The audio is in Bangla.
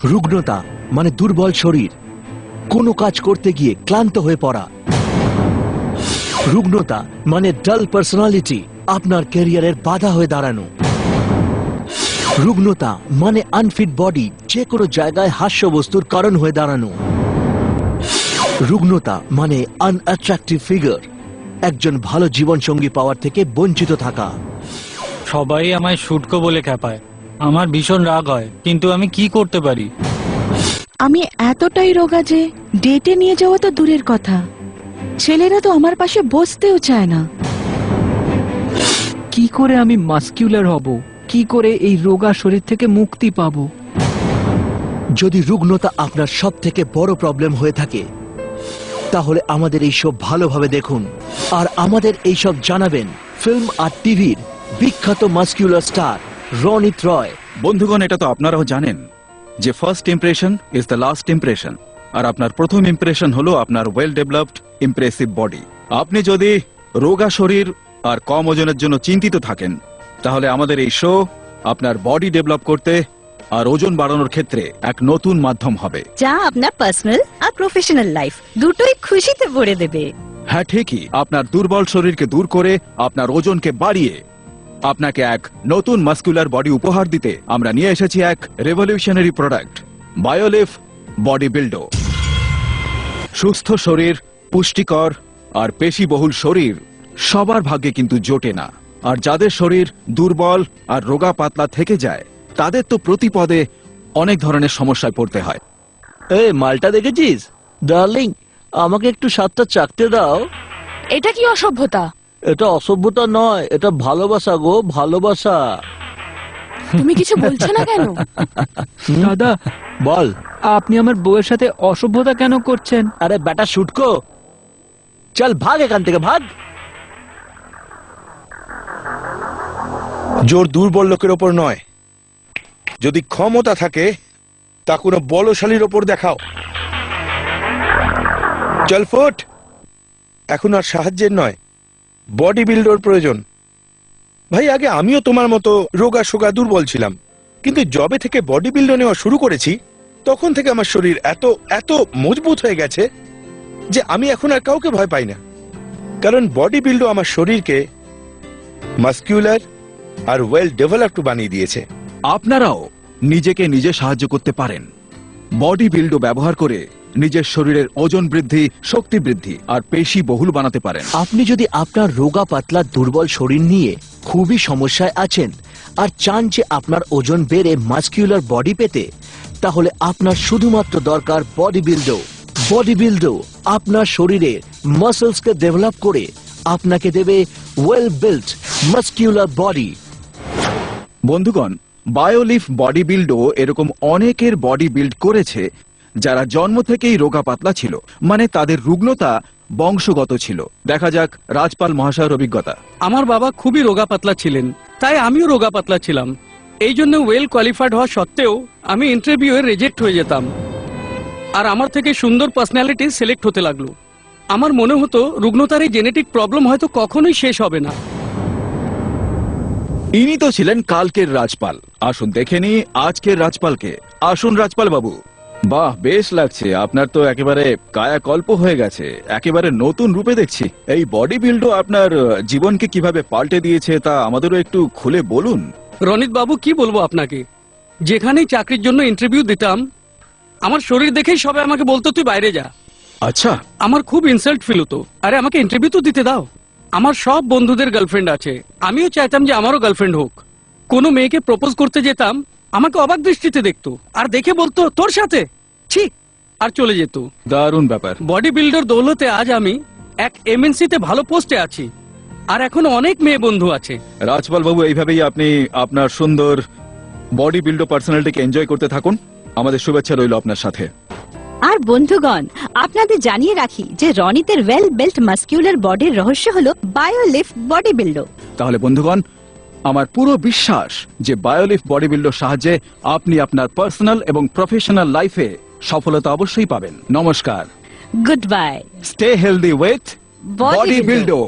রুগ্নতা মানে দুর্বল শরীর, কোনো কাজ করতে গিয়ে ক্লান্ত হয়ে পড়া। রুগ্নতা মানে ডাল পার্সোনালিটি, আপনার ক্যারিয়ারের বাধা হয়ে দাঁড়ানো। রুগ্নতা মানে আনফিট বডি, যে কোনো জায়গায় হাস্যবস্তুর কারণ হয়ে দাঁড়ানো। রুগ্নতা মানে আনঅ্যাট্রাকটিভ ফিগার, একজন ভালো জীবনসঙ্গী পাওয়ার থেকে বঞ্চিত থাকা। সবাই আমায় শুটকো বলে খেপায়, আমার ভীষণ রাগ হয়, কিন্তু আমি কি করতে পারি? আমি এতটাই রোগা যে ডেটে নিয়ে যাওয়া তো দূরের কথা, ছেলেরা তো আমার পাশে বসতেও চায় না। কি করে আমি মাস্কিউলার হব? কি করে এই রোগা শরীর থেকে মুক্তি পাবো? যদি রুগ্নতা আপনার সব থেকে বড় প্রবলেম হয়ে থাকে, তাহলে আমাদের এইসব ভালোভাবে দেখুন, আর আমাদের এইসব জানাবেন ফিল্ম আর টিভির বিখ্যাত মাস্কিউলার স্টার রনিত রয়। বন্ধুগণ, এটা তো আপনারাও জানেন যে first impression is the last impression, আর আপনার প্রথম ইমপ্রেশন হলো আপনার ওয়েল ডেভেলপড ইমপ্রেসিভ বডি। আপনি যদি রোগা শরীর আর কম ওজনের জন্য চিন্তিত থাকেন, তাহলে আমাদের এই শো আপনার বডি ডেভেলপ করতে আর ওজন বাড়ানোর ক্ষেত্রে এক নতুন মাধ্যম হবে, যা আপনার পার্সোনাল আর প্রফেশনাল লাইফ দুটোই খুশিতে ভরে দেবে। হ্যাঁ ঠিকই, আপনার দুর্বল শরীরকে দূর করে আপনার ওজনকে বাড়িয়ে আপনাকে এক নতুন মাস্কুলার বডি উপহার দিতে আমরা নিয়ে এসেছি এক রেভলিউশনারি প্রোডাক্ট, বায়োলিফ বডি বিল্ডো। সুস্থ শরীর, পুষ্টিকর আর পেশিবহুল শরীর সবার ভাগ্যে কিন্তু জোটে না, আর যাদের শরীর দুর্বল আর রোগা পাতলা থেকে যায়, তাদের তো প্রতিপদে অনেক ধরনের সমস্যায় পড়তে হয়। এই মালটা দেখেছিস ডার্লিং? আমাকে একটু স্বাদটা চাকতে দাও। এটা কি অসভ্যতা? এটা অসভ্যতা নয়, এটা ভালোবাসা গো, ভালোবাসা। তুমি কিছু বলছো না কেন? দাদা, বল। আপনি আমার বউয়ের সাথে অসভ্যতা কেন করছেন? আরে বেটা শুটকো, চল ভাগ এখান থেকে, ভাগ। জোর দুর্বল লোকের ওপর নয়, যদি ক্ষমতা থাকে তা কোনো বলশালীর ওপর দেখাও। চল ফুট, এখন আর সাহায্যের নয়, বডি বিল্ডার প্রয়োজন। ভাই, আগে আমিও তোমার মতো রোগা সোগা দুর্বল ছিলাম, কিন্তু যবে থেকে বডি বিল্ডার নেওয়া শুরু করেছি, তখন থেকে আমার শরীর এত এত মজবুত হয়ে গেছে যে আমি এখন আর কাউকে ভয় পাই না। কারণ বডি বিল্ডার আমার শরীরকে মাস্কিউলার আর ওয়েল ডেভেলপড বানিয়ে দিয়েছে। আপনারাও নিজেকে নিজে সাহায্য করতে পারেন। বডি বিল্ডো ব্যবহার করে নিজের শরীরের ওজন বৃদ্ধি, শক্তি বৃদ্ধি আর পেশি বহুল বানাতে পারেন। আপনি যদি আপনার রোগা পাতলা দুর্বল শরীর নিয়ে খুবই সমস্যায় আছেন আর চান যে আপনার ওজন বেড়ে মাস্কিউলার বডি পেতে, তাহলে আপনার শুধুমাত্র দরকার বডি বিল্ডো। বডি বিল্ডো আপনার শরীরের মাসলসকে ডেভেলপ করে আপনাকে দেবে ওয়েল বিল্ট মাস্কিউলার বডি। বন্ধুগণ, বায়োলিফ বডি বিল্ডও এরকম অনেকের বডি বিল্ড করেছে যারা জন্ম থেকেই রোগা পাতলা ছিল, মানে তাদের রুগ্নতা বংশগত ছিল। দেখা যাক রাজপাল মহাশয়ের অভিজ্ঞতা। আমার বাবা খুবই রোগা পাতলা ছিলেন, তাই আমিও রোগা পাতলা ছিলাম। এই জন্য ওয়েল কোয়ালিফাইড হওয়া সত্ত্বেও আমি ইন্টারভিউয়ে রিজেক্ট হয়ে যেতাম, আর আমার থেকে সুন্দর পার্সোনালিটি সিলেক্ট হতে লাগলো। আমার মনে হতো রুগ্নতার এই জেনেটিক প্রবলেম হয়তো কখনোই শেষ হবে না। ইনি তো ছিলেন কালকের রাজপাল। আসুন দেখে নি আজকের রাজপালকে। আসুন রাজপাল বাবু। বাহ, বেশ লাগছে, আপনার তো একেবারে কায়াকল্প হয়ে গেছে, একেবারে নতুন রূপে দেখছি। এই বডি বিল্ডও আপনার জীবনকে কিভাবে পাল্টে দিয়েছে তা আমাদেরও একটু খুলে বলুন। রনিত বাবু, কি বলবো আপনাকে, যেখানেই চাকরির জন্য ইন্টারভিউ দিতাম, আমার শরীর দেখেই সবাই আমাকে বলতো তুই বাইরে যা। আচ্ছা, আমার খুব ইনসাল্ট ফিল হতো। আরে আমাকে ইন্টারভিউ তো দিতে দাও। আমার সব বন্ধুদের গার্লফ্রেন্ড আছে, আমিও চাইতাম যে আমারও গার্লফ্রেন্ড হোক। কোনো মেয়েকে প্রপোজ করতে যেতাম, আমাকে অবাক দৃষ্টিতে দেখতো আর দেখে বলতো তোর সাথে, ছি, আর চলে যেত। দারুণ ব্যাপার। বডি বিল্ডার দৌলতে আজ আমি এক এমএনসি তে ভালো পোস্টে আছি, আর এখন অনেক মেয়ে বন্ধু আছে। রাজপাল বাবু, এইভাবেই আপনি আপনার সুন্দর বডি বিল্ডো পার্সোনালিটিকে এনজয় করতে থাকুন। আমাদের শুভেচ্ছা রইল আপনার সাথে। আর বন্ধুগণ, আপনাদের জানিয়ে রাখি যে রনিতের ওয়েল বিল্ট মাস্কিউলার বডির রহস্য হলো বায়োলিফ বডি বিল্ডো। তাহলে বন্ধুগণ, আমার পুরো বিশ্বাস যে বায়োলিফ বডি বিল্ডোর সাহায্যে আপনি আপনার পার্সোনাল এবং প্রফেশনাল লাইফে সফলতা অবশ্যই পাবেন। নমস্কার। Good bye. Stay healthy with body body বিল্ডো। বিল্ডো।